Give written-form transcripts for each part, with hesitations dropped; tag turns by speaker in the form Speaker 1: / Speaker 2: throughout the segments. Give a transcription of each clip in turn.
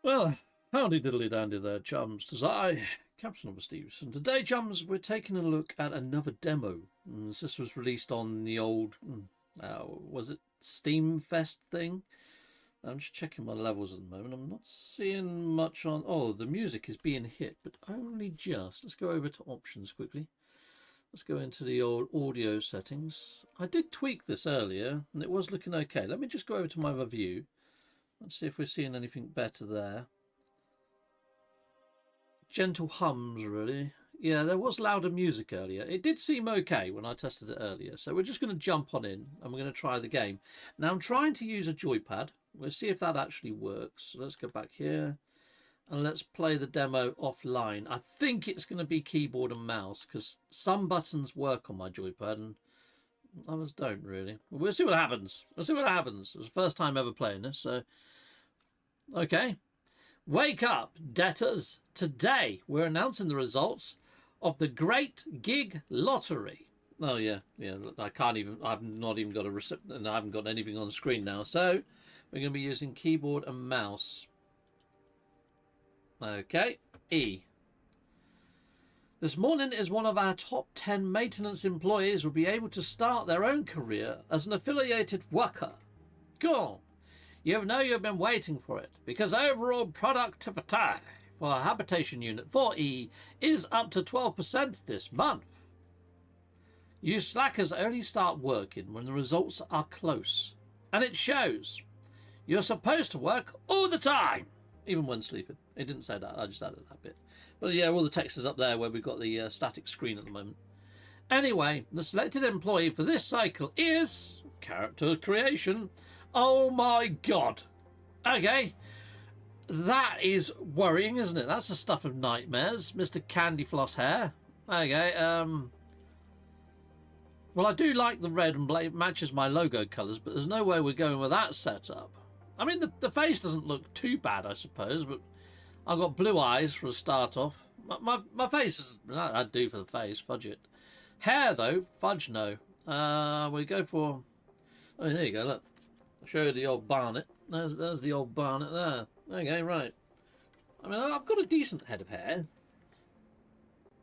Speaker 1: Well, howdy diddly dandy there, chums. 'Tis I, Captain of the Steves, and today, chums, we're taking a look at another demo. This was released on the old, was it Steam Fest thing? I'm just checking my levels at the moment. I'm not seeing much on... Oh, the music is being hit, but only just. Let's go over to options quickly. Let's go into the old audio settings. I did tweak this earlier, and it was looking okay. Let me just go over to my review. Let's see if we're seeing anything better there. Gentle hums, really. Yeah, there was louder music earlier. It did seem okay when I tested it earlier. So we're just going to jump on in and we're going to try the game. Now I'm trying to use a joypad. We'll see if that actually works. So let's go back here and let's play the demo offline. I think it's going to be keyboard and mouse because some buttons work on my joypad and others don't really. We'll see what happens. We'll see what happens. It's the first time ever playing this, so... Okay. Wake up, debtors. Today we're announcing the results of the Great Gig Lottery. Oh, yeah. I've not even got a receipt, and I haven't got anything on the screen now. So we're going to be using keyboard and mouse. Okay. E. This morning is one of our top 10 maintenance employees will be able to start their own career as an affiliated worker. Go on. You know you've been waiting for it because overall productivity for a habitation unit 4E is up to 12% this month. You slackers only start working when the results are close. And it shows. You're supposed to work all the time. Even when sleeping. It didn't say that, I just added that bit. But yeah, all the text is up there where we've got the static screen at the moment. Anyway, the selected employee for this cycle is... character creation. Oh my god. Okay. That is worrying, isn't it? That's the stuff of nightmares. Mr. Candy Floss Hair. Okay, well, I do like the red and black. It matches my logo colours, but there's no way we're going with that setup. I mean, the face doesn't look too bad, I suppose, but I've got blue eyes for a start off. My face is... I'd do for the face, fudge it. Hair, though, fudge no. We go for... Oh, there you go, look. I'll show you the old barnet. There's the old barnet there. Okay, right. I mean, I've got a decent head of hair.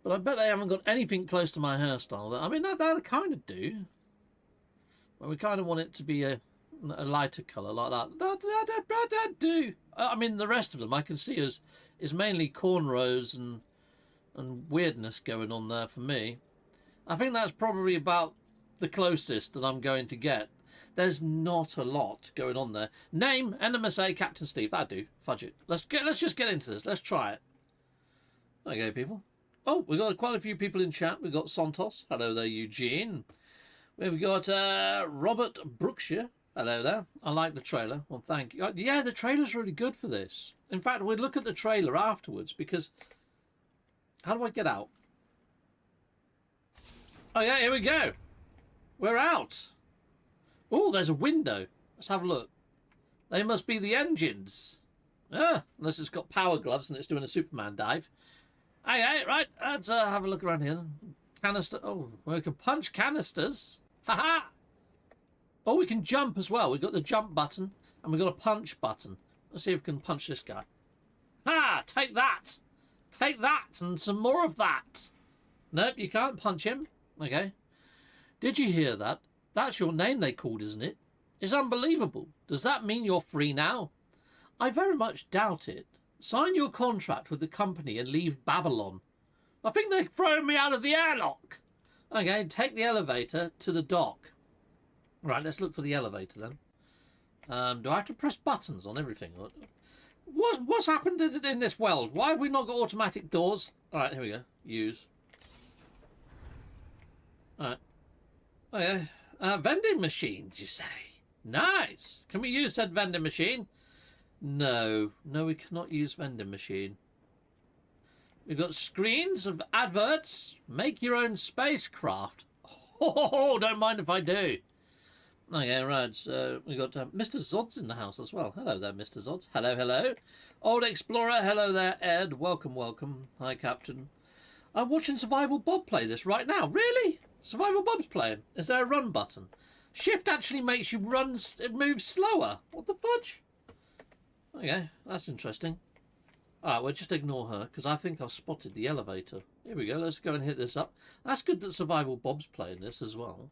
Speaker 1: But I bet I haven't got anything close to my hairstyle. I mean, that I kind of do. But we kind of want it to be a lighter colour like that. That do. I mean, the rest of them I can see is mainly cornrows and weirdness going on there for me. I think that's probably about the closest that I'm going to get. There's not a lot going on there. Name, NMSA, Captain Steve. That'd do. Fudge it. Let's just get into this. Let's try it. Okay, people. Oh, we've got quite a few people in chat. We've got Santos. Hello there, Eugene. We've got Robert Brookshire. Hello there. I like the trailer. Well, thank you. Yeah, the trailer's really good for this. In fact, we'll look at the trailer afterwards because... How do I get out? Oh, yeah, here we go. We're out. Oh, there's a window. Let's have a look. They must be the engines. Ah, unless it's got power gloves and it's doing a Superman dive. Hey, right. Let's have a look around here. Canister. Oh, we can punch canisters. Ha-ha. Oh, we can jump as well. We've got the jump button and we've got a punch button. Let's see if we can punch this guy. Ha! Take that. Take that and some more of that. Nope, you can't punch him. Okay. Did you hear that? That's your name they called, isn't it? It's unbelievable. Does that mean you're free now? I very much doubt it. Sign your contract with the company and leave Babylon. I think they're throwing me out of the airlock. Okay, take the elevator to the dock. Right, let's look for the elevator then. Do I have to press buttons on everything? What's happened in this world? Why have we not got automatic doors? All right, here we go. Use. All right. Okay. Vending machine, did you say? Nice. Can we use said vending machine? No, we cannot use vending machine. We've got screens of adverts. Make your own spacecraft. Oh, don't mind if I do. Okay, right. So we got Mr. Zod's in the house as well. Hello there, Mr. Zods. Hello. Old Explorer. Hello there, Ed. Welcome. Hi, Captain. I'm watching Survival Bob play this right now. Really? Survival Bob's playing. Is there a run button? Shift actually makes you run, it moves slower. What the fudge? Okay, that's interesting. Alright, well, just ignore her, because I think I've spotted the elevator. Here we go, let's go and hit this up. That's good that Survival Bob's playing this as well.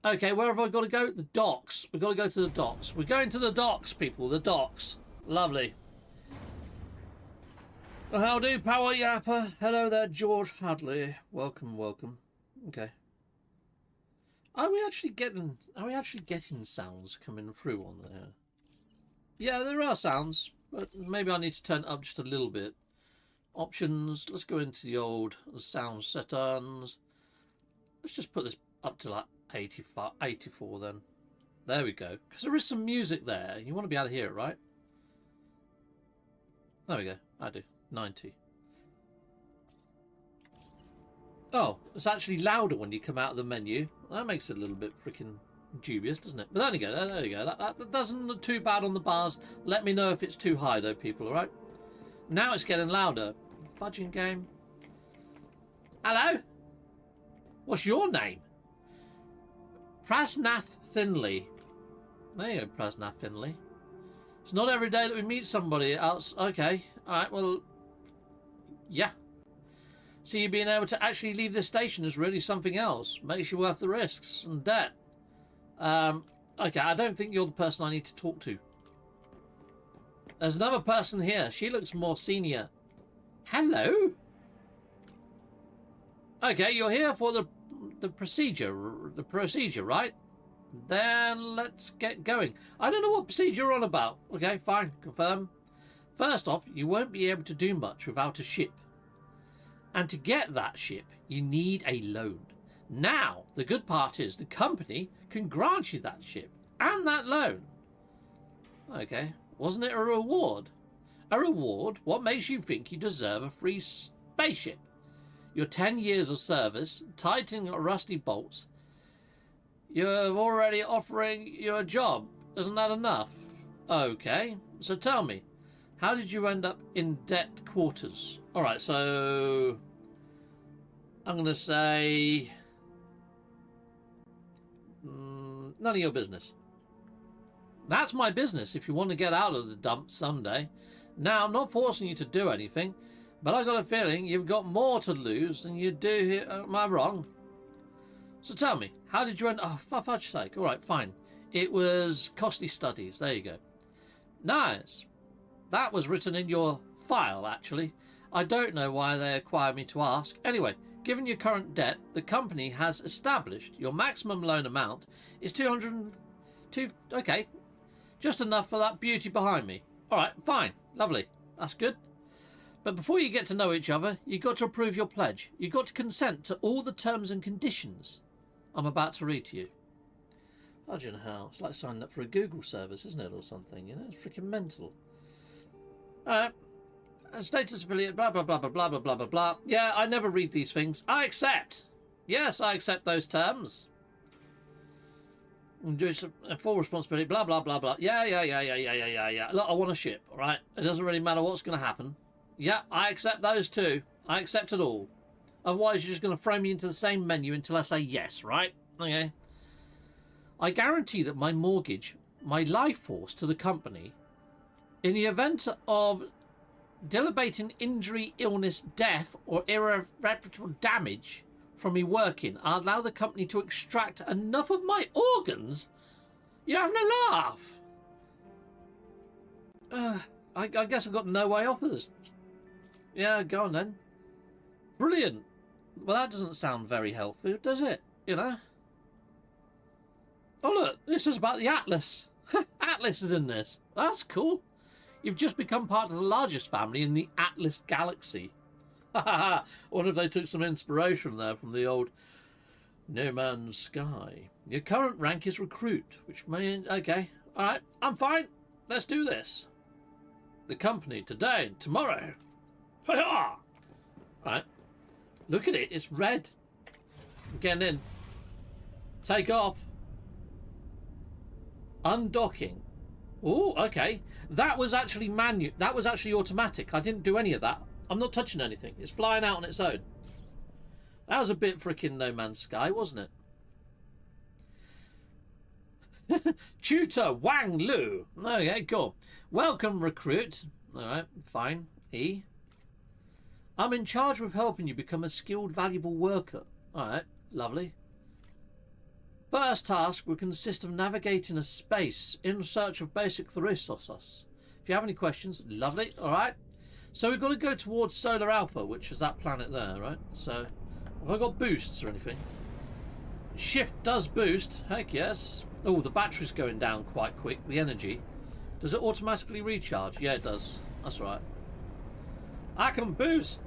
Speaker 1: Okay, where have I got to go? The docks. We've got to go to the docks. We're going to the docks, people. The docks. Lovely. Well, how do, Power Yapper? Hello there, George Hadley. Welcome, welcome. Okay. Are we actually getting sounds coming through on there? Yeah, there are sounds, but maybe I need to turn it up just a little bit. Options. Let's go into the old sound settings. Let's just put this up to like 84 then. There we go. Because there is some music there. You want to be able to hear it, right? There we go. I do. 90. Oh, it's actually louder when you come out of the menu. That makes it a little bit freaking dubious, doesn't it? But there you go. There you go. That doesn't look too bad on the bars. Let me know if it's too high, though, people, all right? Now it's getting louder. Fudging game. Hello? What's your name? Prasnath Finley. There you go, Prasnath Finley. It's not every day that we meet somebody else. Okay. All right, well, yeah. So you being able to actually leave this station is really something else. Makes you worth the risks and debt. Okay, I don't think you're the person I need to talk to. There's another person here. She looks more senior. Hello? Okay, you're here for the procedure, right? Then let's get going. I don't know what procedure you're on about. Okay, fine, confirm. First off, you won't be able to do much without a ship. And to get that ship, you need a loan. Now, the good part is the company can grant you that ship and that loan. Okay, wasn't it a reward? A reward? What makes you think you deserve a free spaceship? Your 10 years of service, tightening rusty bolts. You're already offering you a job. Isn't that enough? Okay, so tell me, how did you end up in debt quarters? All right, so I'm going to say none of your business. That's my business if you want to get out of the dump someday. Now, I'm not forcing you to do anything, but I got a feeling you've got more to lose than you do here. Am I wrong? So tell me, how did you end... Oh, for fudge's sake. All right, fine. It was costly studies. There you go. Nice. That was written in your file, actually. I don't know why they require me to ask. Anyway, given your current debt, the company has established your maximum loan amount is 202... Okay, just enough for that beauty behind me. All right, fine. Lovely. That's good. But before you get to know each other, you've got to approve your pledge. You've got to consent to all the terms and conditions I'm about to read to you. Imagine how. It's like signing up for a Google service, isn't it, or something? You know, it's freaking mental. Alright. Status affiliate, blah, blah, blah, blah, blah, blah, blah, blah, blah. Yeah, I never read these things. I accept. Yes, I accept those terms. Do full responsibility, blah, blah, blah, blah. Yeah. Look, I want a ship, all right? It doesn't really matter what's going to happen. Yeah, I accept those too. I accept it all. Otherwise, you're just going to throw me into the same menu until I say yes, right? Okay. I guarantee that my mortgage, my life force to the company, in the event of debilitating injury, illness, death, or irreparable damage from me working, I'll allow the company to extract enough of my organs. You're having a laugh. I guess I've got no way off of this. Yeah, go on then. Brilliant. Well, that doesn't sound very healthy, does it? You know? Oh, look, this is about the Atlas. Atlas is in this. That's cool. You've just become part of the largest family in the Atlas galaxy. I wonder if they took some inspiration there from the old No Man's Sky. Your current rank is recruit, which means... Okay, all right, I'm fine. Let's do this. The company today and tomorrow. Ha-ha! Right. Look at it. It's red. I'm getting in. Take off. Undocking. Oh, okay. That was actually That was actually automatic. I didn't do any of that. I'm not touching anything. It's flying out on its own. That was a bit freaking No Man's Sky, wasn't it? Tutor Wang Lu. Okay, cool. Welcome, recruit. All right, fine. E. I'm in charge of helping you become a skilled, valuable worker. Alright, lovely. First task will consist of navigating a space in search of basic resources. If you have any questions, lovely. Alright. So we've got to go towards Solar Alpha, which is that planet there, right? So, have I got boosts or anything? Shift does boost. Heck yes. Oh, the battery's going down quite quick. The energy. Does it automatically recharge? Yeah, it does. That's right. I can boost.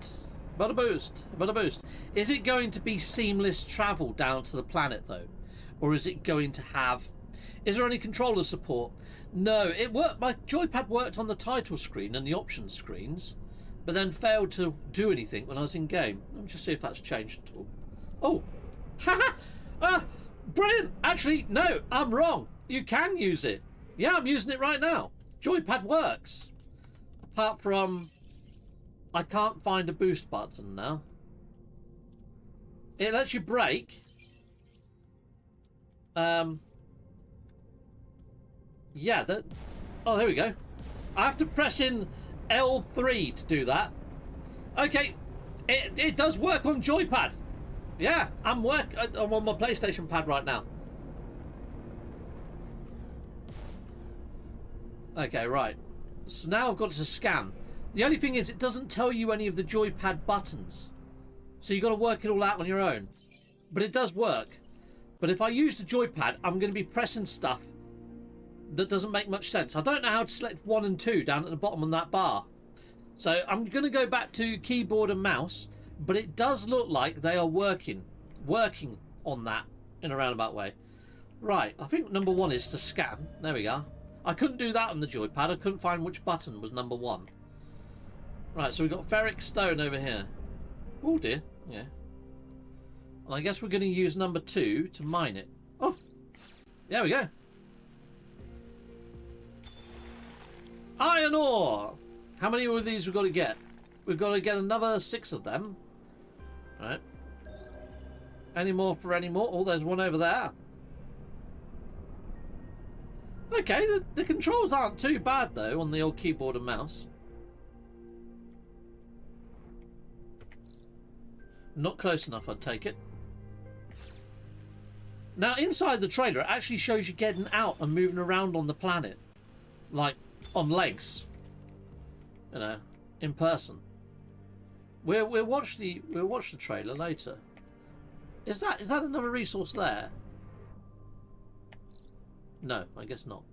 Speaker 1: But a boost. But a boost. Is it going to be seamless travel down to the planet, though? Or is it going to have... Is there any controller support? No, it worked. My joypad worked on the title screen and the options screens, but then failed to do anything when I was in game. Let me just see if that's changed at all. Oh! Haha! Brilliant! Actually, no, I'm wrong. You can use it. Yeah, I'm using it right now. Joypad works. Apart from... I can't find a boost button now. It lets you brake. Yeah, that... Oh, there we go. I have to press in L3 to do that. Okay, it does work on joypad. Yeah, I'm on my PlayStation pad right now. Okay, right. So now I've got to scan. The only thing is it doesn't tell you any of the joypad buttons. So you've got to work it all out on your own. But it does work. But if I use the joypad, I'm going to be pressing stuff that doesn't make much sense. I don't know how to select 1 and 2 down at the bottom on that bar. So I'm going to go back to keyboard and mouse. But it does look like they are working on that in a roundabout way. Right, I think number 1 is to scan. There we go. I couldn't do that on the joypad. I couldn't find which button was number 1. Right, so we've got ferric stone over here. Oh dear, yeah. And I guess we're going to use number 2 to mine it. Oh, there we go. Iron ore. How many of these we've got to get? We've got to get another 6 of them. All right. Any more for any more? Oh, there's one over there. Okay, the controls aren't too bad though on the old keyboard and mouse. Not close enough, I'd take it. Now, inside the trailer, it actually shows you getting out and moving around on the planet. Like, on legs. You know, in person. We'll watch the trailer later. Is that another resource there? No, I guess not.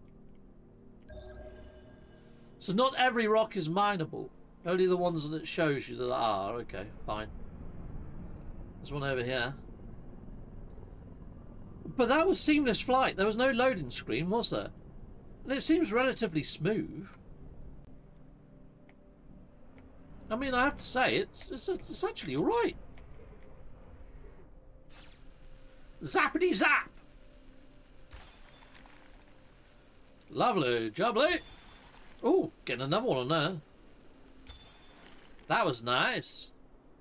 Speaker 1: So not every rock is mineable. Only the ones that it shows you that are. Okay, fine. There's one over here. But that was seamless flight. There was no loading screen, was there? And it seems relatively smooth. I mean, I have to say, it's actually all right. Zappity zap! Lovely jubbly. Oh, getting another one on there. That was nice.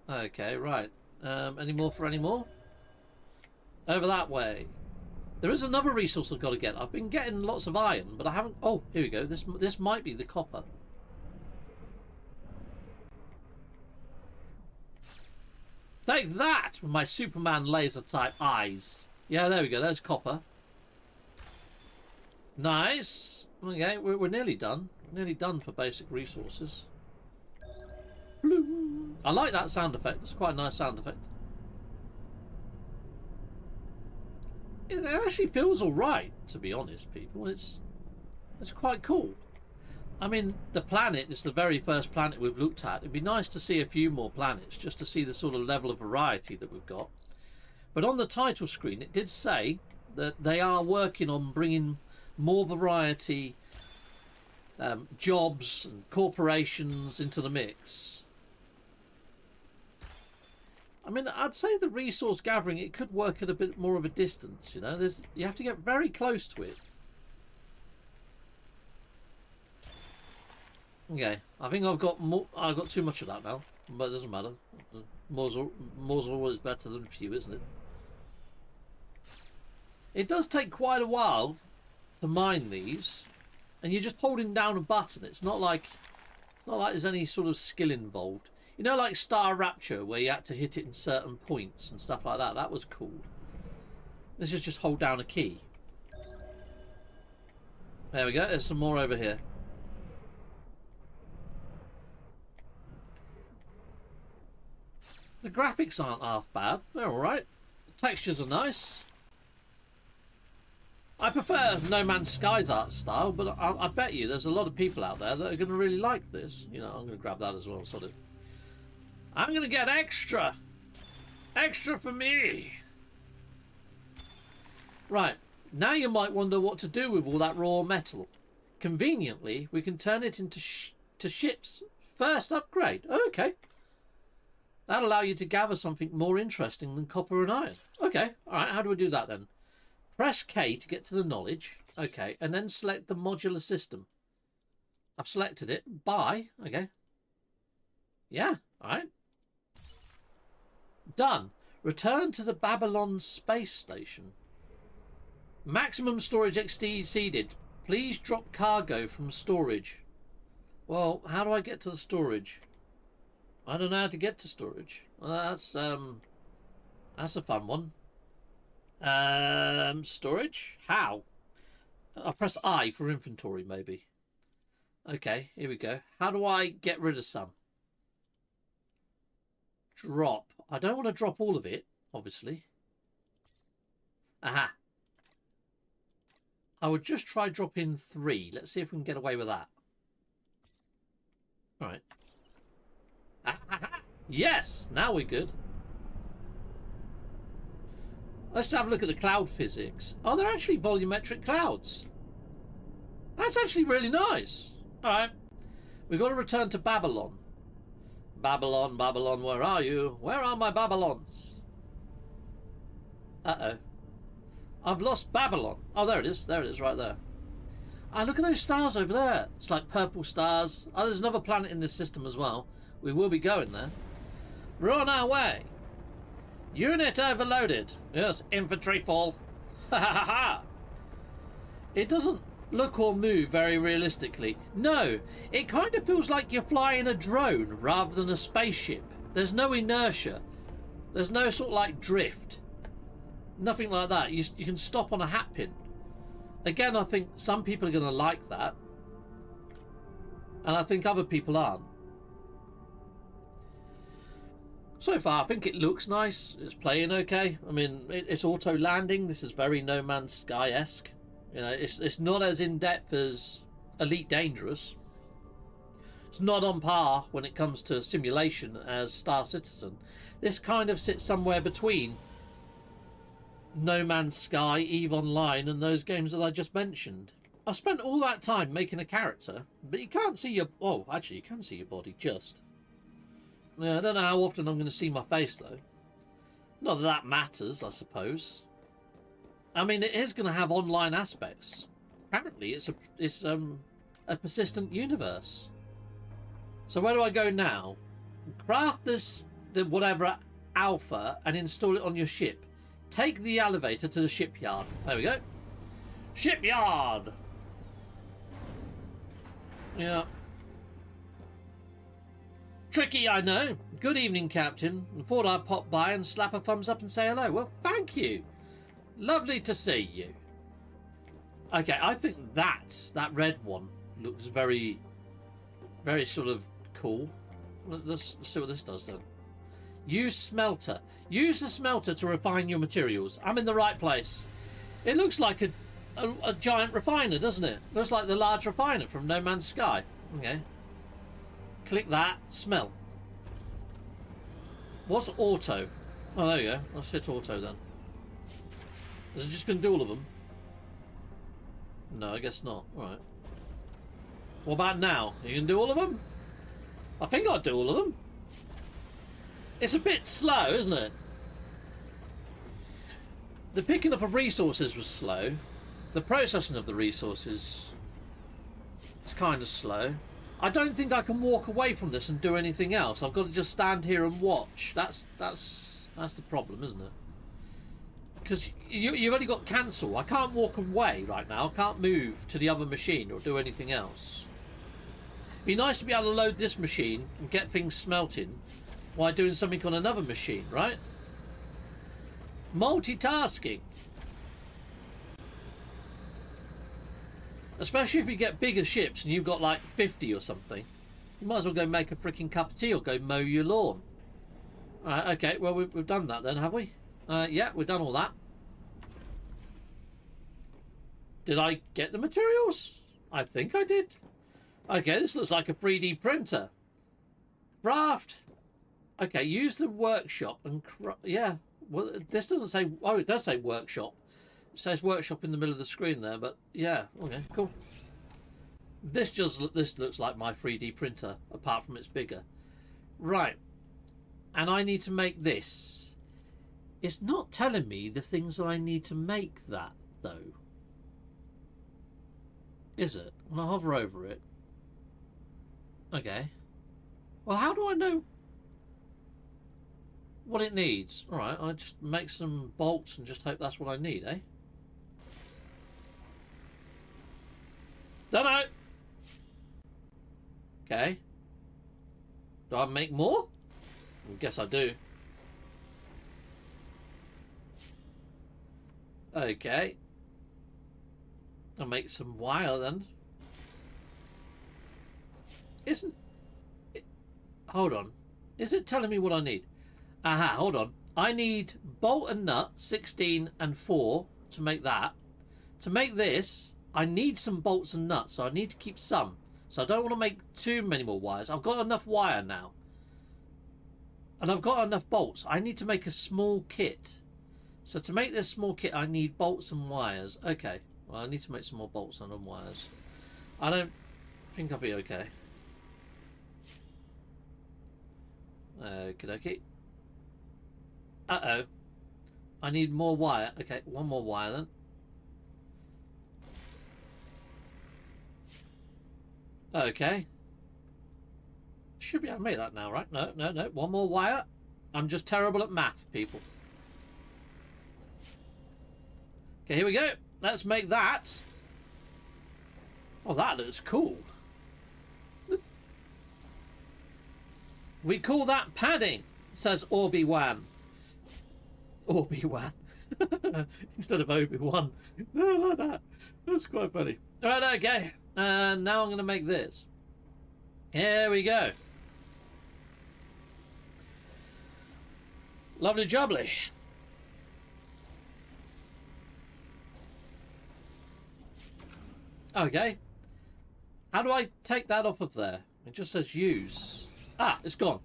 Speaker 1: Okay, right. Any more for any more? Over that way. There is another resource I've got to get. I've been getting lots of iron, but I haven't... Oh, here we go. This might be the copper. Take that with my Superman laser type eyes. Yeah, there we go. There's copper. Nice. Okay, we're nearly done. Nearly done for basic resources. Bloom. I like that sound effect. It's quite a nice sound effect. It actually feels alright, to be honest, people. It's quite cool. I mean, the planet is the very first planet we've looked at. It'd be nice to see a few more planets, just to see the sort of level of variety that we've got. But on the title screen, it did say that they are working on bringing more variety, jobs and corporations into the mix. I mean, I'd say the resource gathering, it could work at a bit more of a distance, you know. You have to get very close to it. Okay, I think I've got too much of that now, but it doesn't matter. More's always better than few, isn't it? It does take quite a while to mine these, and you're just holding down a button. It's not like Not like there's any sort of skill involved. You know, like Star Rapture, where you had to hit it in certain points and stuff like that. That was cool. This is just hold down a key. There we go. There's some more over here. The graphics aren't half bad. They're alright. The textures are nice. I prefer No Man's Sky's art style, but I bet you there's a lot of people out there that are going to really like this. You know, I'm going to grab that as well, sort of. I'm going to get extra. Extra for me. Right. Now you might wonder what to do with all that raw metal. Conveniently, we can turn it into ships. First upgrade. Okay. That'll allow you to gather something more interesting than copper and iron. Okay. Alright, how do we do that then? Press K to get to the knowledge. Okay. And then select the modular system. I've selected it. Buy. Okay. Yeah. Alright. Done. Return to the Babylon space station. Maximum storage exceeded. Please drop cargo from storage. Well, how do I get to the storage? I don't know how to get to storage. Well, that's a fun one. Storage? How? I'll press I for inventory, maybe. Okay, here we go. How do I get rid of some? Drop. I don't want to drop all of it, obviously. Aha. I would just try dropping 3. Let's see if we can get away with that. All right. Yes, now we're good. Let's have a look at the cloud physics. Oh, they're actually volumetric clouds. That's actually really nice. All right. We've got to return to Babylon. Babylon, Babylon, where are you? Where are my Babylons? Uh-oh. I've lost Babylon. Oh, there it is. There it is, right there. Ah, look at those stars over there. It's like purple stars. Oh, there's another planet in this system as well. We will be going there. We're on our way. Unit overloaded. Yes, infantry fall. Ha ha ha. It doesn't look or move very realistically. No, it kind of feels like you're flying a drone rather than a spaceship. There's no inertia. There's no sort of like drift. Nothing like that. You can stop on a hat pin. Again, I think some people are going to like that. And I think other people aren't. So far, I think it looks nice. It's playing okay. I mean, it's auto landing. This is very No Man's Sky-esque. You know, it's not as in-depth as Elite Dangerous. It's not on par when it comes to simulation as Star Citizen. This kind of sits somewhere between No Man's Sky, EVE Online, and those games that I just mentioned. I spent all that time making a character, but you can't see your... Oh, actually, you can see your body, just. Yeah, I don't know how often I'm going to see my face, though. Not that that matters, I suppose. I mean, it is going to have online aspects. Apparently, it's a persistent universe. So where do I go now? Craft the whatever alpha and install it on your ship. Take the elevator to the shipyard. There we go. Shipyard! Yeah. Tricky, I know. Good evening, Captain. I thought I'd pop by and slap a thumbs up and say hello. Well, thank you. Lovely to see you. Okay, I think that red one looks very, very sort of cool. Let's see what this does then. Use smelter. Use the smelter to refine your materials. I'm in the right place. It looks like a giant refiner, doesn't it? Looks like the large refiner from No Man's Sky. Okay. Click that. Smell. What's auto? Oh, there you go. Let's hit auto then. Is it just going to do all of them? No, I guess not. Alright. What about now? Are you going to do all of them? I think I'll do all of them. It's a bit slow, isn't it? The picking up of resources was slow. The processing of the resources is kind of slow. I don't think I can walk away from this and do anything else. I've got to just stand here and watch. That's the problem, isn't it? Because you've only got cancel. I can't walk away right now. I can't move to the other machine or do anything else. Be nice to be able to load this machine and get things smelting while doing something on another machine, right? Multitasking. Especially if you get bigger ships and you've got like 50 or something. You might as well go make a freaking cup of tea or go mow your lawn. Alright, okay, well we've done that then, have we? Yeah, we've done all that. Did I get the materials? I think I did. Okay, this looks like a 3D printer. Craft. Okay, use the workshop and... Yeah, well, this doesn't say... Oh, it does say workshop. It says workshop in the middle of the screen there, but yeah, okay, cool. This looks like my 3D printer, apart from it's bigger. Right. And I need to make this. It's not telling me the things that I need to make that, though. Is it? When I hover over it. Okay. Well, how do I know what it needs? Alright, I just make some bolts and just hope that's what I need, eh? Don't know. Okay. Do I make more? I guess I do. Okay. I'll make some wire then. Isn't it... Hold on. Is it telling me what I need? Aha, hold on. I need bolt and nut, 16 and 4 to make that. To make this, I need some bolts and nuts, so I need to keep some. So I don't want to make too many more wires. I've got enough wire now. And I've got enough bolts. I need to make a small kit. So to make this small kit, I need bolts and wires. Okay. Well, I need to make some more bolts and wires. I don't think I'll be okay. Okie dokie. Uh-oh. I need more wire. Okay, one more wire then. Okay. Should be able to make that now, right? No, no, no. One more wire. I'm just terrible at math, people. Okay, here we go. Let's make that. Oh, that looks cool. We call that padding, says Obi-Wan. Obi-Wan. Instead of Obi-Wan. No, like that. That's quite funny. Alright, okay. And now I'm going to make this. Here we go. Lovely jubbly. Okay. How do I take that off of there? It just says use. Ah, it's gone.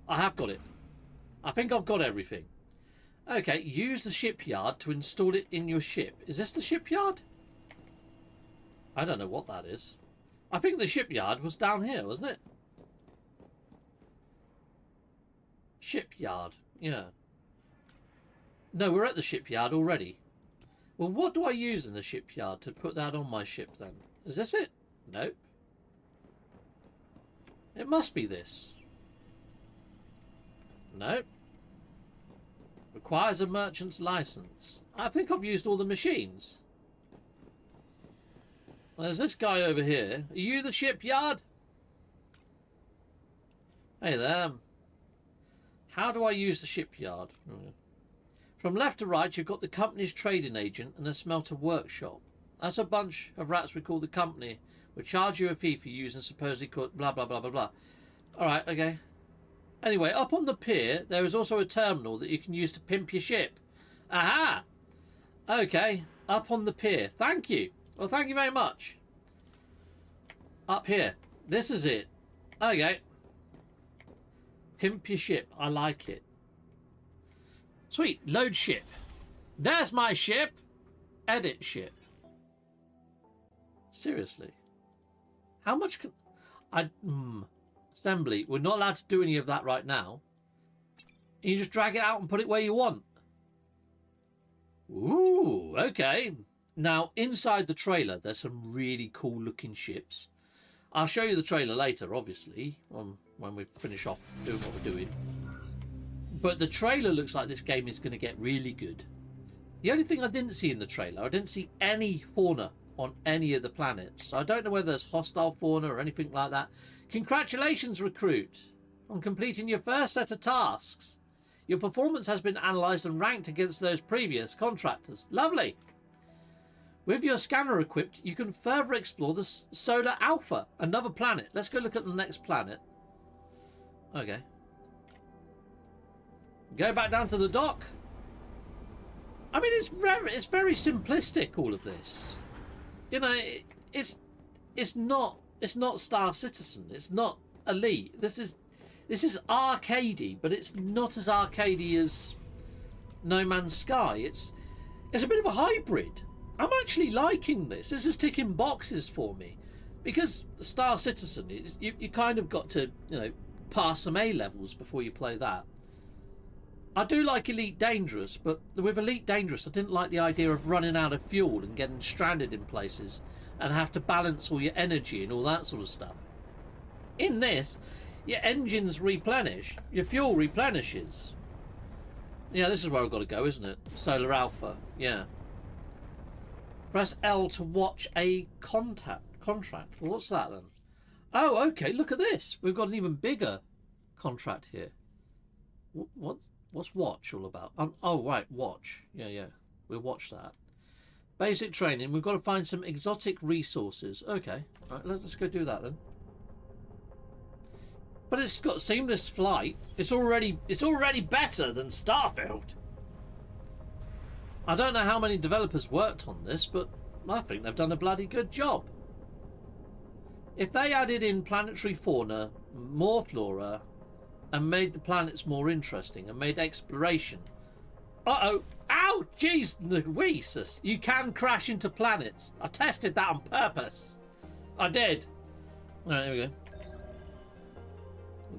Speaker 1: I have got it. I think I've got everything. Okay, use the shipyard to install it in your ship. Is this the shipyard? I don't know what that is. I think the shipyard was down here, wasn't it? Shipyard, yeah. No, we're at the shipyard already. Well, what do I use in the shipyard to put that on my ship then? Is this it? Nope. It must be this. Nope. Requires a merchant's license. I think I've used all the machines. There's this guy over here. Are you the shipyard? Hey there. How do I use the shipyard? From left to right, you've got the company's trading agent and the smelter workshop. That's a bunch of rats we call the company. We'll charge you a fee for using supposedly called blah, blah, blah, blah, blah. Alright, okay. Anyway, up on the pier, there is also a terminal that you can use to pimp your ship. Aha! Okay, up on the pier. Thank you. Well, thank you very much. Up here. This is it. Okay. Pimp your ship. I like it. Sweet. Load ship. There's my ship. Edit ship. Seriously. How much can... Assembly. We're not allowed to do any of that right now. You just drag it out and put it where you want. Ooh, okay. Now, inside the trailer, there's some really cool looking ships. I'll show you the trailer later, obviously, when we finish off doing what we're doing. But the trailer looks like this game is going to get really good. The only thing I didn't see in the trailer, I didn't see any fauna on any of the planets. So I don't know whether there's hostile fauna or anything like that. Congratulations, recruit, on completing your first set of tasks. Your performance has been analysed and ranked against those previous contractors. Lovely. With your scanner equipped, you can further explore the Solar Alpha, another planet. Let's go look at the next planet. Okay. Go back down to the dock. I mean, it's very simplistic, all of this. You know, it's not Star Citizen. It's not Elite. This is arcadey, but it's not as arcadey as No Man's Sky. It's a bit of a hybrid. I'm actually liking this. This is ticking boxes for me, because Star Citizen, you kind of got to, you know, pass some A levels before you play that. I do like Elite Dangerous, but with Elite Dangerous, I didn't like the idea of running out of fuel and getting stranded in places and have to balance all your energy and all that sort of stuff. In this, your engines replenish, your fuel replenishes. Yeah, this is where I've got to go, isn't it? Solar Alpha, yeah. Press L to watch a contract. Well, what's that then? Oh, okay, look at this. We've got an even bigger contract here. What's watch all about? Oh, right, watch. Yeah. We'll watch that. Basic training. We've got to find some exotic resources. Okay, right, let's go do that then. But it's got seamless flight. It's already better than Starfield. I don't know how many developers worked on this, but I think they've done a bloody good job. If they added in planetary fauna, more flora, and made the planets more interesting, and made exploration... Uh-oh! Ow! Jeez, Louises! You can crash into planets. I tested that on purpose. I did. Alright, here we go.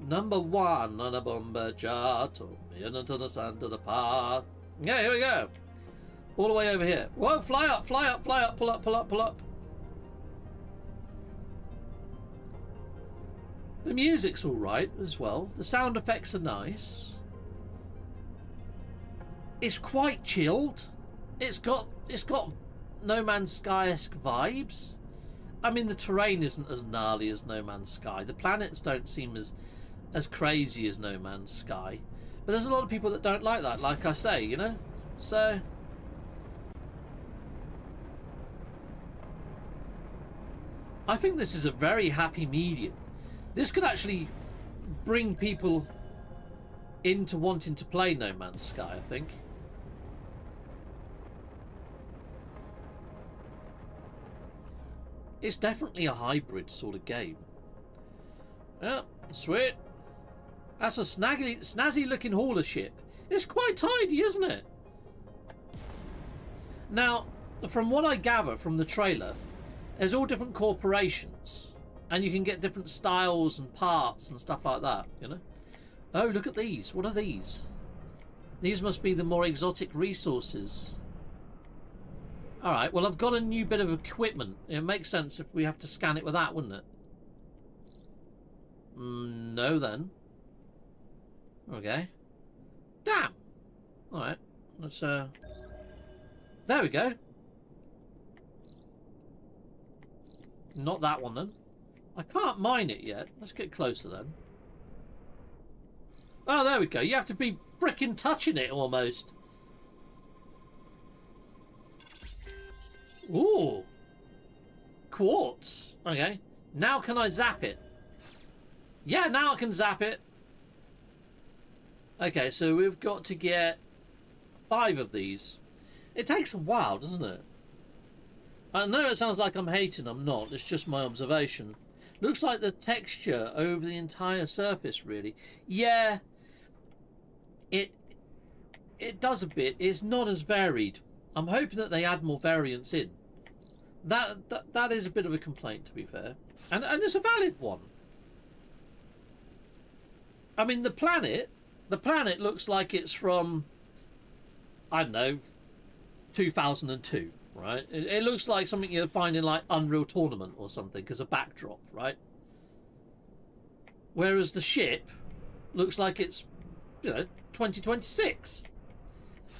Speaker 1: Number 1 on a bomber chart. Into the center of the path. Yeah, here we go. All the way over here. Whoa, fly up, fly up, fly up, pull up, pull up, pull up. The music's alright as well. The sound effects are nice. It's quite chilled. It's got No Man's Sky-esque vibes. I mean, the terrain isn't as gnarly as No Man's Sky. The planets don't seem as crazy as No Man's Sky. But there's a lot of people that don't like that, like I say, you know? So... I think this is a very happy medium. This could actually bring people into wanting to play No Man's Sky, I think. It's definitely a hybrid sort of game. Yeah, sweet. That's a snazzy looking hauler ship. It's quite tidy, isn't it? Now, from what I gather from the trailer, there's all different corporations, and you can get different styles and parts and stuff like that, you know? Oh, look at these. What are these? These must be the more exotic resources. Alright, well, I've got a new bit of equipment. It makes sense if we have to scan it with that, wouldn't it? No, then. Okay. Damn! Alright, let's, there we go. Not that one, then. I can't mine it yet. Let's get closer, then. Oh, there we go. You have to be frickin' touching it, almost. Ooh. Quartz. Okay. Now can I zap it? Yeah, now I can zap it. Okay, so we've got to get 5 of these. It takes a while, doesn't it? I know it sounds like I'm hating. I'm not. It's just my observation. Looks like the texture over the entire surface, really. Yeah. It does a bit. It's not as varied. I'm hoping that they add more variants in. That is a bit of a complaint, to be fair. And it's a valid one. I mean, the planet looks like it's from, I don't know, 2002, right? It looks like something you'll find in, like, Unreal Tournament or something as a backdrop, right? Whereas the ship looks like it's, you know, 2026.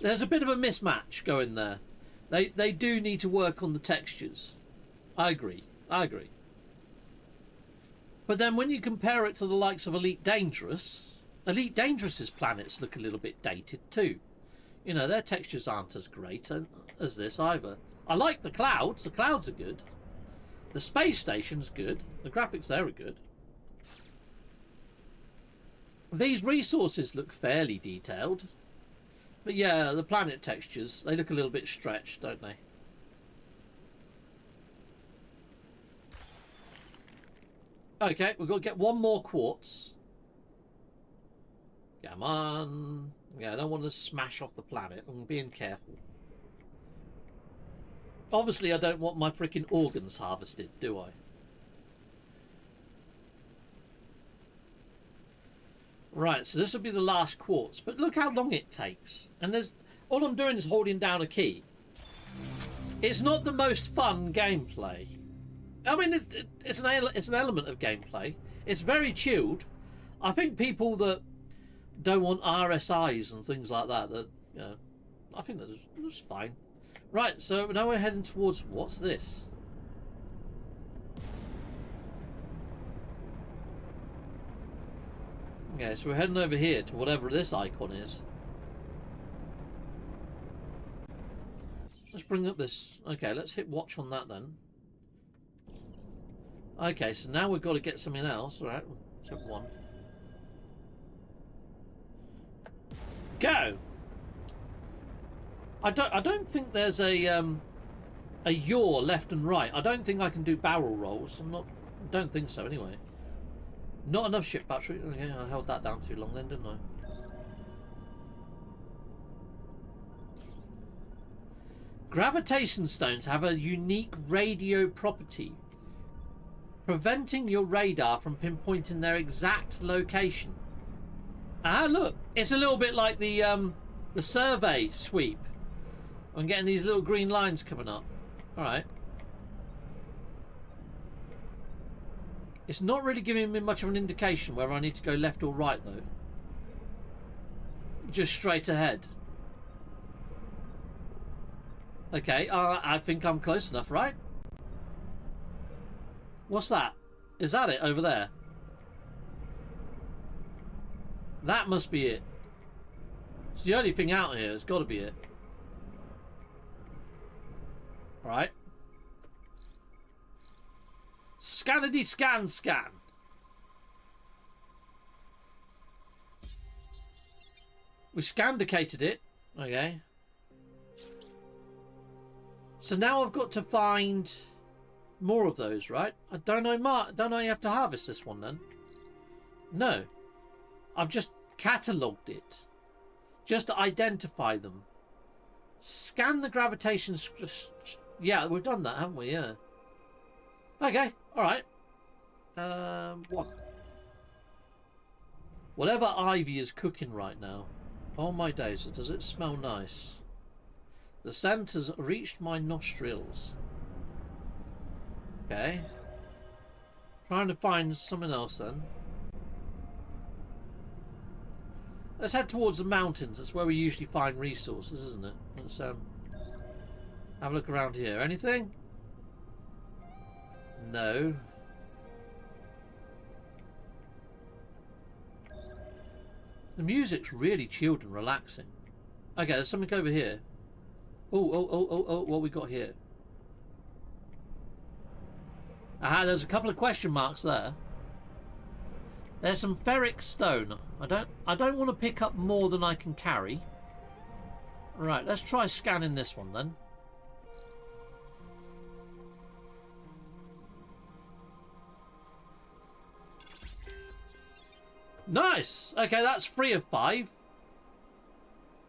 Speaker 1: There's a bit of a mismatch going there. They do need to work on the textures. I agree. I agree. But then when you compare it to the likes of Elite Dangerous's planets look a little bit dated too. You know, their textures aren't as great as this either. I like the clouds. The clouds are good. The space station's good. The graphics there are good. These resources look fairly detailed. But yeah, the planet textures, they look a little bit stretched, don't they? Okay, we've got to get one more quartz. Come on. Yeah, I don't want to smash off the planet. I'm being careful. Obviously, I don't want my freaking organs harvested, do I? Right, so this will be the last quartz. But look how long it takes. And there's all I'm doing is holding down a key. It's not the most fun gameplay. I mean, it's an element of gameplay. It's very chilled. I think people that don't want RSIs and things like that, you know, I think that's fine. Right, so now we're heading towards, what's this? Okay, so we're heading over here to whatever this icon is. Let's bring up this. Okay, let's hit watch on that then. Okay, so now we've got to get something else. All right, let's hit one. Go. I don't think there's a yaw left and right. I don't think I can do barrel rolls. Don't think so anyway. Not enough ship battery. Okay, I held that down too long then, didn't I? Gravitation stones have a unique radio property, preventing your radar from pinpointing their exact location. Ah, look, it's a little bit like the survey sweep. I'm getting these little green lines coming up. All right. It's not really giving me much of an indication whether I need to go left or right, though. Just straight ahead. Okay, I think I'm close enough, right? What's that? Is that it over there? That must be it. It's the only thing out here. It's got to be it. Right. Scannity scan scan. We scandicated it. Okay. So now I've got to find more of those, right? I don't know, Mark. Don't I have to harvest this one then? No. I've just catalogued it. Just to identify them. Scan the gravitation... Yeah, we've done that, haven't we? Yeah. Okay, alright. What? Whatever Ivy is cooking right now. Oh my days, does it smell nice? The scent has reached my nostrils. Okay. Trying to find something else then. Let's head towards the mountains. That's where we usually find resources, isn't it? Let's have a look around here. Anything? No. The music's really chilled and relaxing. Okay, there's something over here. Oh, what we got here? Aha, there's a couple of question marks there. There's some ferric stone. I don't want to pick up more than I can carry. Right, let's try scanning this one then. Nice! Okay, that's 3 of 5.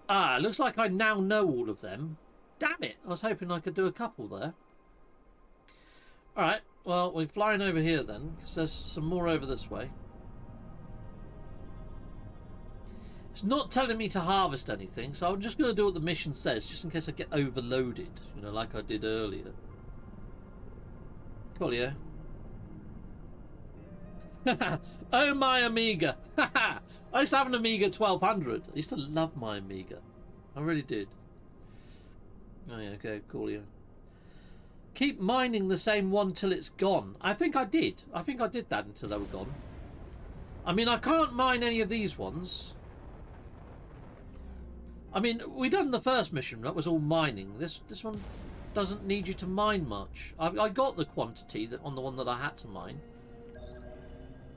Speaker 1: Ah, looks like I now know all of them. Damn it! I was hoping I could do a couple there. Alright, well, we're flying over here then, because there's some more over this way. It's not telling me to harvest anything, so I'm just going to do what the mission says, just in case I get overloaded, you know, like I did earlier. Coolio. Oh, my Amiga. I used to have an Amiga 1200. I used to love my Amiga. I really did. Oh, yeah, okay, coolio. Keep mining the same one till it's gone. I think I did. I think I did that until they were gone. I mean, I can't mine any of these ones. I mean, we done the first mission. That was all mining. This one doesn't need you to mine much. I got the quantity that on the one that I had to mine.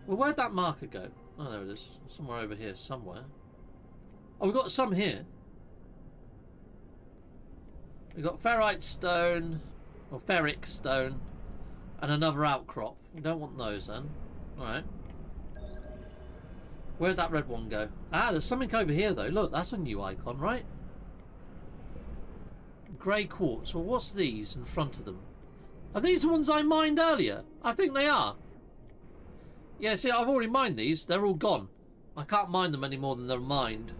Speaker 1: Well, where'd that marker go? Oh, there it is. Somewhere over here, somewhere. Oh, we've got some here. We've got ferrite stone, or ferric stone, and another outcrop. We don't want those then. Alright. Where'd that red one go? Ah, there's something over here though. Look, that's a new icon, right? Grey quartz. Well, what's these in front of them? Are these the ones I mined earlier? I think they are. Yeah, see, I've already mined these. They're all gone. I can't mine them any more than they're mined.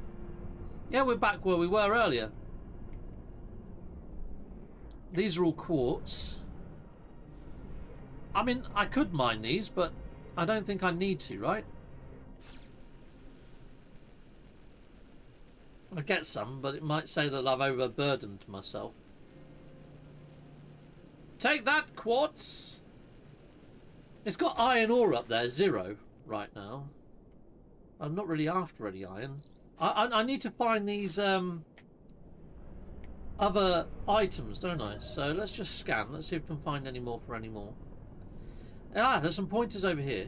Speaker 1: Yeah, we're back where we were earlier. These are all quartz. I mean, I could mine these, but I don't think I need to, right? I get some, but it might say that I've overburdened myself. Take that, quartz! It's got iron ore up there, 0 right now. I'm not really after any iron. I need to find these other items, don't I? So let's just scan. Let's see if we can find any more for any more. Ah, there's some pointers over here.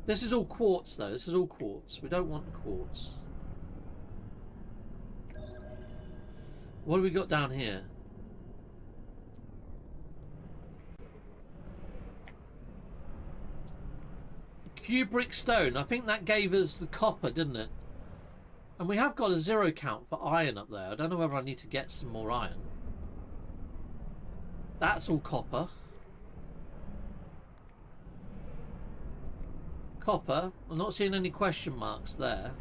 Speaker 1: This is all quartz, though. This is all quartz. We don't want quartz. What have we got down here? Cupric stone. I think that gave us the copper, didn't it? And we have got a 0 count for iron up there. I don't know whether I need to get some more iron. That's all copper. Copper. I'm not seeing any question marks there.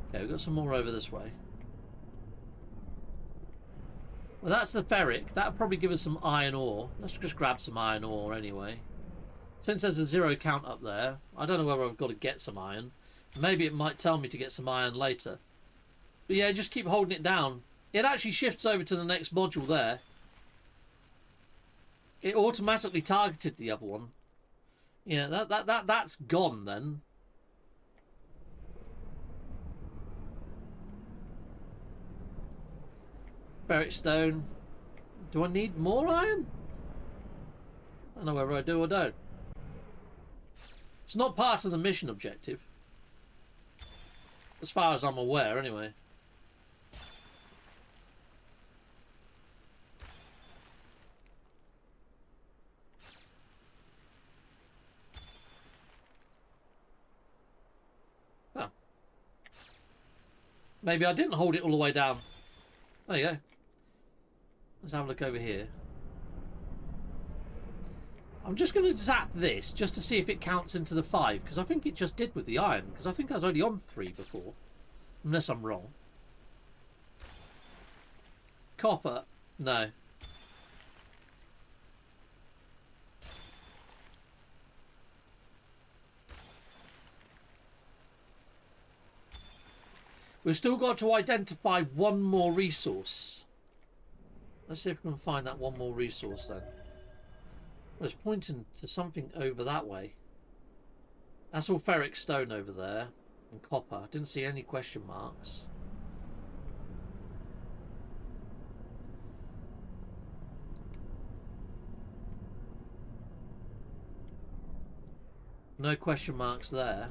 Speaker 1: Okay, we've got some more over this way. Well, that's the ferric. That'll probably give us some iron ore. Let's just grab some iron ore anyway. Since there's a 0 count up there, I don't know whether I've got to get some iron. Maybe it might tell me to get some iron later. But yeah, just keep holding it down. It actually shifts over to the next module there. It automatically targeted the other one. Yeah, that's gone then. Ferric stone. Do I need more iron? I don't know whether I do or don't. It's not part of the mission objective. As far as I'm aware, anyway. Oh. Maybe I didn't hold it all the way down. There you go. Let's have a look over here. I'm just going to zap this just to see if it counts into the 5, because I think it just did with the iron, because I think I was only on 3 before, unless I'm wrong. Copper, no. We've still got to identify one more resource. Let's see if we can find that one more resource then. Well, it's pointing to something over that way. That's all ferric stone over there. And copper. I didn't see any question marks. No question marks there.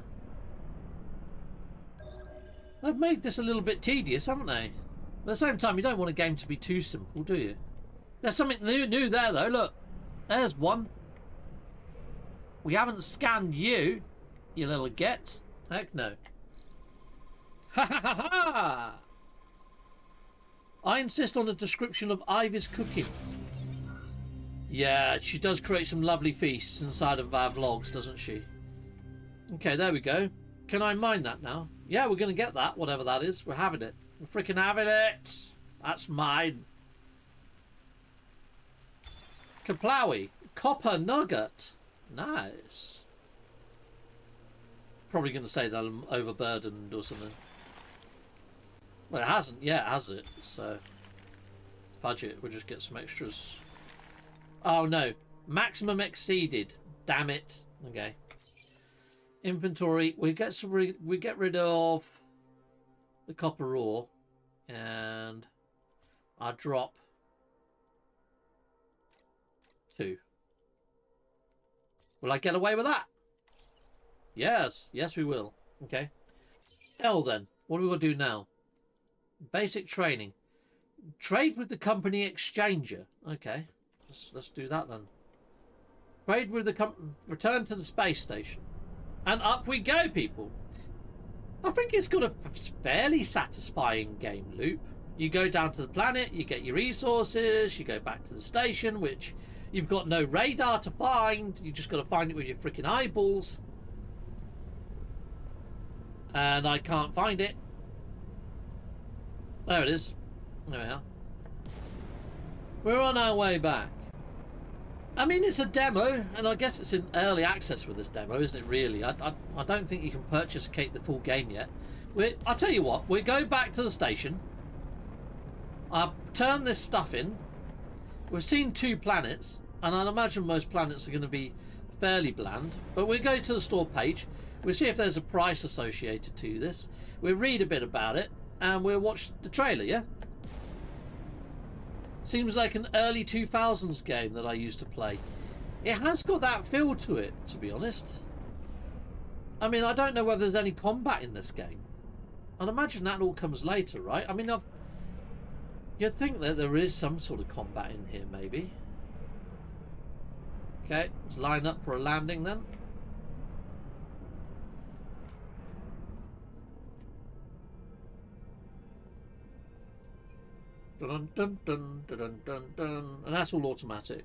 Speaker 1: They've made this a little bit tedious, haven't they? But at the same time, you don't want a game to be too simple, do you? There's something new there, though. Look. There's one. We haven't scanned you, you little get. Heck no. Ha ha ha ha! I insist on a description of Ivy's cooking. Yeah, she does create some lovely feasts inside of our vlogs, doesn't she? Okay, there we go. Can I mine that now? Yeah, we're going to get that, whatever that is. We're having it. We're freaking having it. That's mine. Kaplawi. Copper nugget. Nice. Probably going to say that I'm overburdened or something. Well, it hasn't yet, has it? So, budget. We'll just get some extras. Oh no, maximum exceeded. Damn it. Okay. Inventory. We get rid of the copper ore, and I drop 2. Will I get away with that? Yes. Yes, we will. Okay. Hell then. What are we going to do now? Basic training. Trade with the company exchanger. Okay. Let's do that then. Trade with the company. Return to the space station. And up we go, people. I think it's got a fairly satisfying game loop. You go down to the planet, you get your resources, you go back to the station, which you've got no radar to find. You just got to find it with your freaking eyeballs. And I can't find it. There it is. There we are. We're on our way back. I mean, it's a demo, and I guess it's in early access for this demo, isn't it, really? I don't think you can purchase the full game yet. I'll tell you what, we go back to the station. I'll turn this stuff in. We've seen 2 planets, and I'd imagine most planets are going to be fairly bland. But we go to the store page. We'll see if there's a price associated to this. We'll read a bit about it, and we'll watch the trailer, yeah? Seems like an early 2000s game that I used to play. It has got that feel to it, to be honest. I mean, I don't know whether there's any combat in this game. I'd imagine that all comes later, right? I mean, you'd think that there is some sort of combat in here, maybe. Okay, let's line up for a landing then. Dun, dun, dun, dun, dun, dun, dun. And that's all automatic.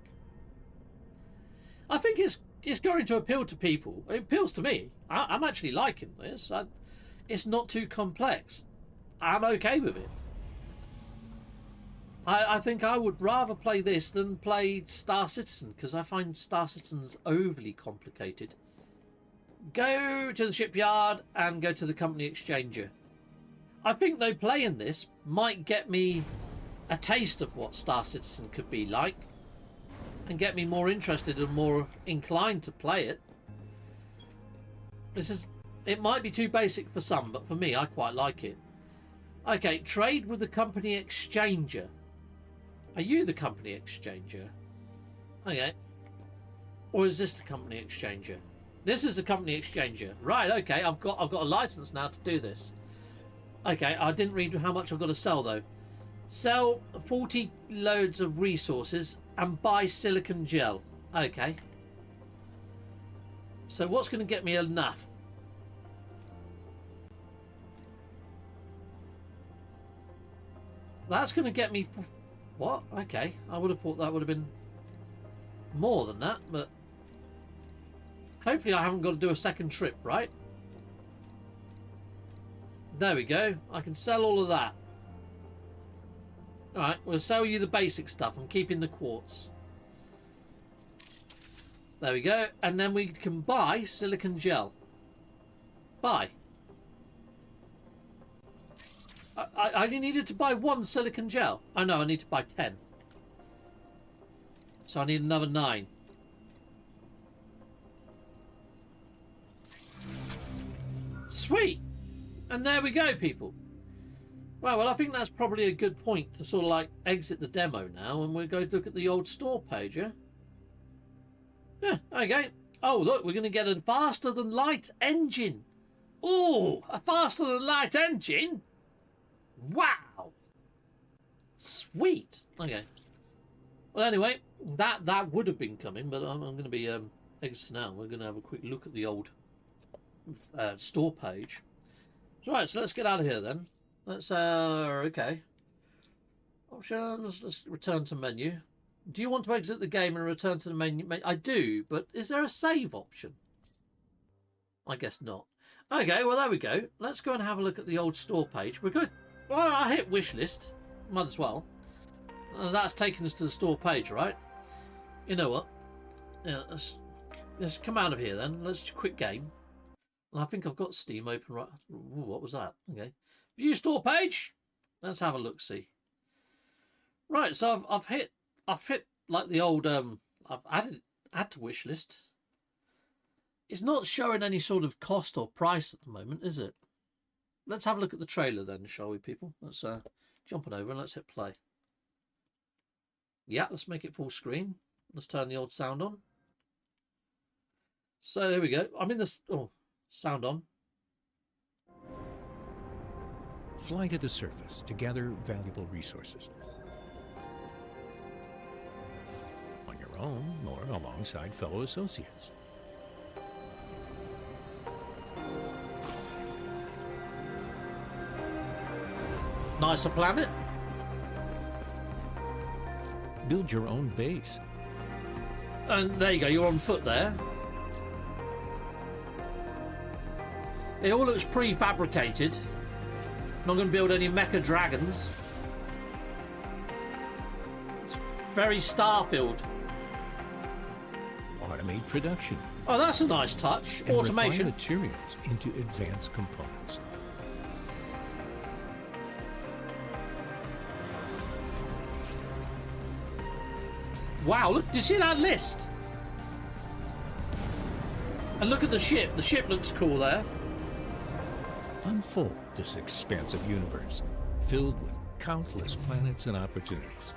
Speaker 1: I think it's going to appeal to people. It appeals to me. I'm actually liking this. It's not too complex. I'm okay with it. I think I would rather play this than play Star Citizen, because I find Star Citizen's overly complicated. Go to the shipyard and go to the company exchanger. I think though playing this might get me a taste of what Star Citizen could be like and get me more interested and more inclined to play it. It might be too basic for some, but for me, I quite like it. Okay, trade with the company exchanger. Are you the company exchanger? Okay. Or is this the company exchanger? This is the company exchanger. Right, okay, I've got a license now to do this. Okay, I didn't read how much I've got to sell though. Sell 40 loads of resources and buy silicon gel. Okay. So what's going to get me enough? That's going to get me... What? Okay. I would have thought that would have been more than that, but... Hopefully I haven't got to do a second trip, right? There we go. I can sell all of that. Alright, we'll sell you the basic stuff. I'm keeping the quartz. There we go. And then we can buy silicon gel. Buy. I only needed to buy 1 silicon gel. Oh no, I need to buy 10. So I need another 9. Sweet. And there we go, people. Well, I think that's probably a good point to sort of like exit the demo now, and we'll go look at the old store page, yeah? Yeah, okay. Oh, look, we're going to get a faster than light engine. Oh, a faster than light engine? Wow. Sweet. Okay. Well, anyway, that would have been coming, but I'm going to be exiting now. We're going to have a quick look at the old store page. Right, so let's get out of here then. Let's, okay. Options, let's return to menu. Do you want to exit the game and return to the menu? I do, but is there a save option? I guess not. Okay, well, there we go. Let's go and have a look at the old store page. We're good. Well, I hit wish list. Might as well. That's taken us to the store page, right? You know what? Yeah, let's come out of here then. Let's quit game. I think I've got Steam open right. Ooh, what was that? Okay. View store page. Let's have a look, see. Right, so I've hit like the old I've add to wish list. It's not showing any sort of cost or price at the moment, is it? Let's have a look at the trailer then, shall we, people? Let's jump on over and let's hit play. Yeah, let's make it full screen. Let's turn the old sound on. So here we go. I'm in this. Oh, sound on.
Speaker 2: Fly to the surface to gather valuable resources. On your own or alongside fellow associates.
Speaker 1: Nicer planet.
Speaker 2: Build your own base.
Speaker 1: And there you go, you're on foot there. It all looks prefabricated. Not going to build any mecha dragons. It's very Starfield.
Speaker 2: Automate production.
Speaker 1: Oh, that's a nice touch.
Speaker 2: And
Speaker 1: automation.
Speaker 2: refine materials into advanced components.
Speaker 1: Wow, look, do you see that list? And look at the ship. The ship looks cool there.
Speaker 2: Unfold this expansive universe, filled with countless planets and opportunities.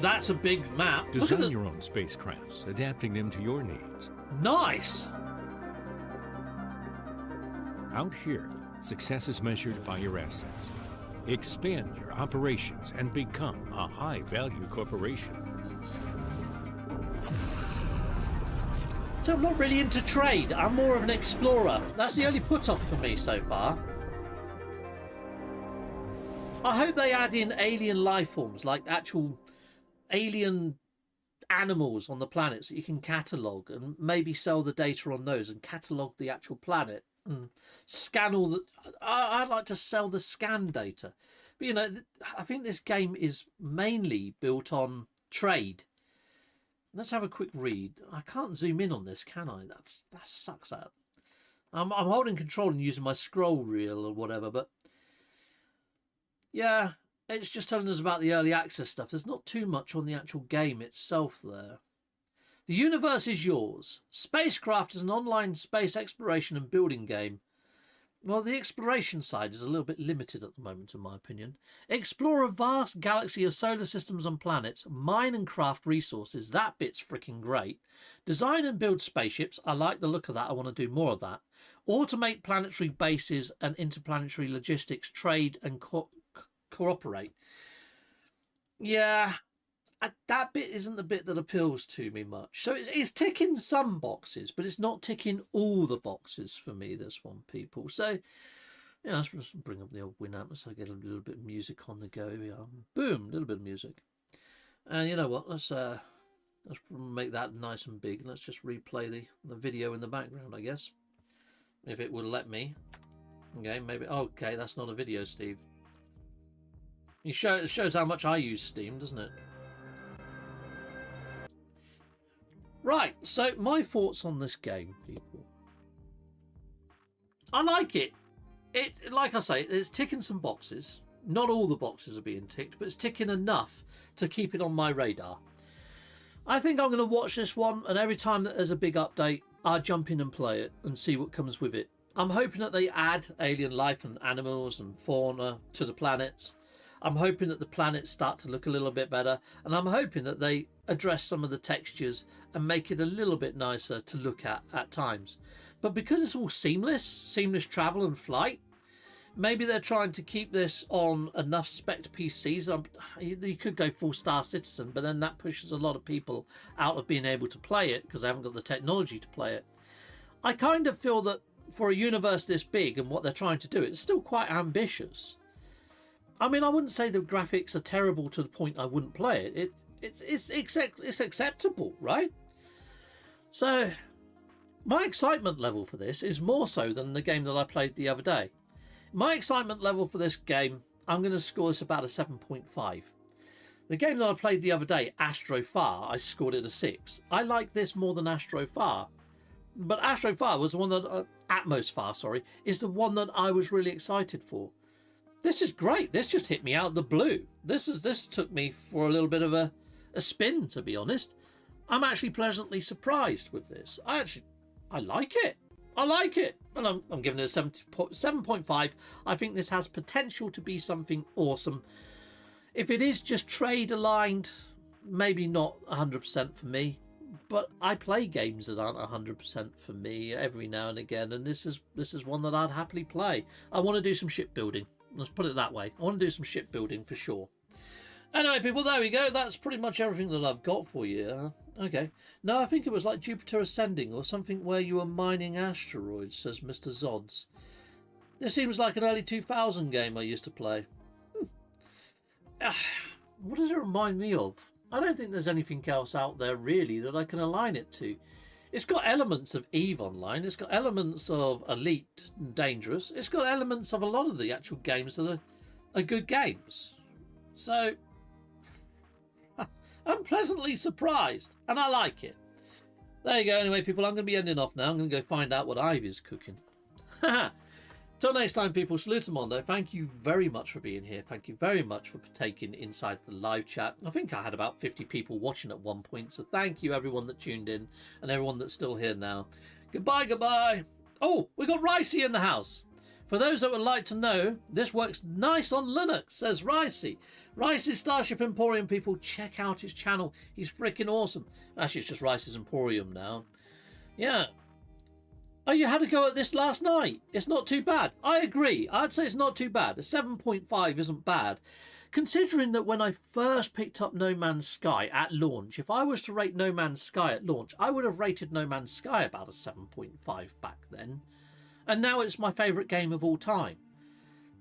Speaker 1: That's a big map.
Speaker 2: Design your own spacecrafts, adapting them to your needs.
Speaker 1: Nice.
Speaker 2: Out here, success is measured by your assets. Expand your operations and become a high-value corporation.
Speaker 1: So I'm not really into trade. I'm more of an explorer. That's the only put-off for me so far. I hope they add in alien life forms, like actual alien animals on the planet, so you can catalogue and maybe sell the data on those and catalogue the actual planet and scan all the... I'd like to sell the scan data. But, you know, I think this game is mainly built on trade. Let's have a quick read. I can't zoom in on this, can I? That sucks out. I'm holding control and using my scroll wheel or whatever, but yeah, it's just telling us about the early access stuff. There's not too much on the actual game itself there. The universe is yours. SpaceCraft is an online space exploration and building game. Well, the exploration side is a little bit limited at the moment, in my opinion. Explore a vast galaxy of solar systems and planets. Mine and craft resources. That bit's freaking great. Design and build spaceships. I like the look of that. I want to do more of that. Automate planetary bases and interplanetary logistics. Trade and cooperate. Yeah, that bit isn't the bit that appeals to me much. So it's ticking some boxes, but it's not ticking all the boxes for me, this one, people. So, yeah, let's just bring up the old Winamp so I get a little bit of music on the go. Yeah. Boom, a little bit of music. And you know what? Let's make that nice and big. Let's just replay the video in the background, I guess. If it will let me. Okay, maybe. Okay, that's not a video, Steve. It shows how much I use Steam, doesn't it? Right, so my thoughts on this game, people. I like it. Like I say, it's ticking some boxes. Not all the boxes are being ticked, but it's ticking enough to keep it on my radar. I think I'm going to watch this one, and every time that there's a big update, I'll jump in and play it and see what comes with it. I'm hoping that they add alien life and animals and fauna to the planets. I'm hoping that the planets start to look a little bit better, and I'm hoping that they address some of the textures and make it a little bit nicer to look at times. But because it's all seamless travel and flight, maybe they're trying to keep this on enough spec PCs. You could go full Star Citizen, but then that pushes a lot of people out of being able to play it because they haven't got the technology to play it. I kind of feel that for a universe this big and what they're trying to do, it's still quite ambitious. I mean, I wouldn't say the graphics are terrible to the point I wouldn't play it. It's acceptable, right? So my excitement level for this is more so than the game that I played the other day. My excitement level for this game, I'm going to score this about a 7.5. The game that I played the other day, Astrofar, I scored it a 6. I like this more than Astrofar. But Astrofar was the one that... Atmosfar, sorry, is the one that I was really excited for. This is great. This just hit me out of the blue. This took me for a little bit of a spin, to be honest. I'm actually pleasantly surprised with this. I like it. I like it. And I'm giving it a 7.5. I think this has potential to be something awesome. If it is just trade aligned, maybe not 100% for me. But I play games that aren't 100% for me every now and again, and this is one that I'd happily play. I want to do some shipbuilding. Let's put it that way. I want to do some shipbuilding for sure. Anyway, people, there we go. That's pretty much everything that I've got for you. Okay. No, I think it was like Jupiter Ascending or something where you were mining asteroids, says Mr. Zods. This seems like an early 2000 game I used to play. What does it remind me of? I don't think there's anything else out there really that I can align it to. It's got elements of EVE Online. It's got elements of Elite and Dangerous. It's got elements of a lot of the actual games that are good games. So, I'm pleasantly surprised, and I like it. There you go. Anyway, people, I'm going to be ending off now. I'm going to go find out what Ivy's cooking. Till next time, people, salute Mondo. Thank you very much for being here. Thank you very much for partaking inside the live chat. I think I had about 50 people watching at one point, so thank you everyone that tuned in and everyone that's still here now. Goodbye, goodbye. Oh, we got Ricey in the house. For those that would like to know, this works nice on Linux, says Ricey. Ricey's Starship Emporium, people, check out his channel. He's freaking awesome. Actually, it's just Ricey's Emporium now. Yeah. Oh, you had a go at this last night. It's not too bad. I agree. I'd say it's not too bad. A 7.5 isn't bad. Considering that when I first picked up No Man's Sky at launch, if I was to rate No Man's Sky at launch, I would have rated No Man's Sky about a 7.5 back then. And now it's my favourite game of all time.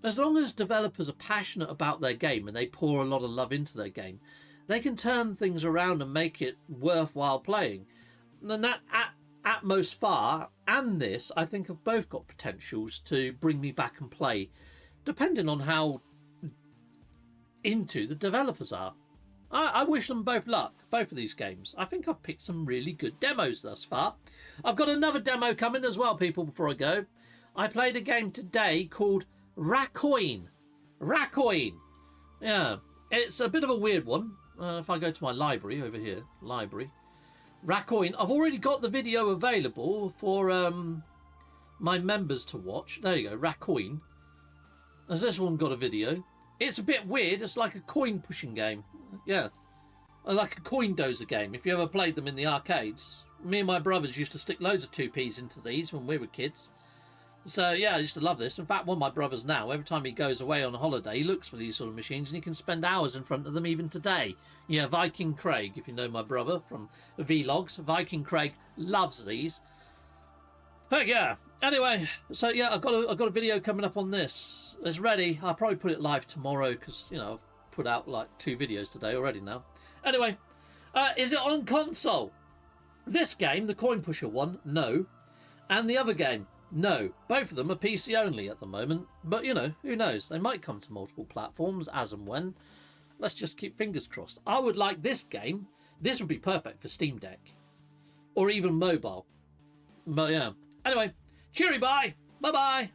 Speaker 1: As long as developers are passionate about their game and they pour a lot of love into their game, they can turn things around and make it worthwhile playing. And that Atmos Far and this, I think, have both got potentials to bring me back and play, depending on how into the developers are. I wish them both luck, both of these games. I think I've picked some really good demos thus far. I've got another demo coming as well, people, before I go. I played a game today called Racoin. Racoin. Yeah, it's a bit of a weird one. If I go to my library over here, library. Racoin. I've already got the video available for my members to watch. There you go, Racoin. Has this one got a video? It's a bit weird. It's like a coin pushing game. Yeah, like a coin dozer game. If you ever played them in the arcades. Me and my brothers used to stick loads of 2p's into these when we were kids. So yeah, I used to love this. In fact, one of my brothers now, every time he goes away on a holiday, he looks for these sort of machines and he can spend hours in front of them even today. Yeah, Viking Craig, if you know my brother from Vlogs, Viking Craig loves these. Heck yeah. Anyway, so yeah, I've got a video coming up on this. It's ready. I'll probably put it live tomorrow because, you know, I've put out like 2 videos today already now. Anyway, is it on console? This game, the coin pusher one, no. And the other game, no. Both of them are PC only at the moment. But, you know, who knows? They might come to multiple platforms as and when. Let's just keep fingers crossed. I would like this game. This would be perfect for Steam Deck. Or even mobile. But yeah. Anyway, cheery bye. Bye-bye.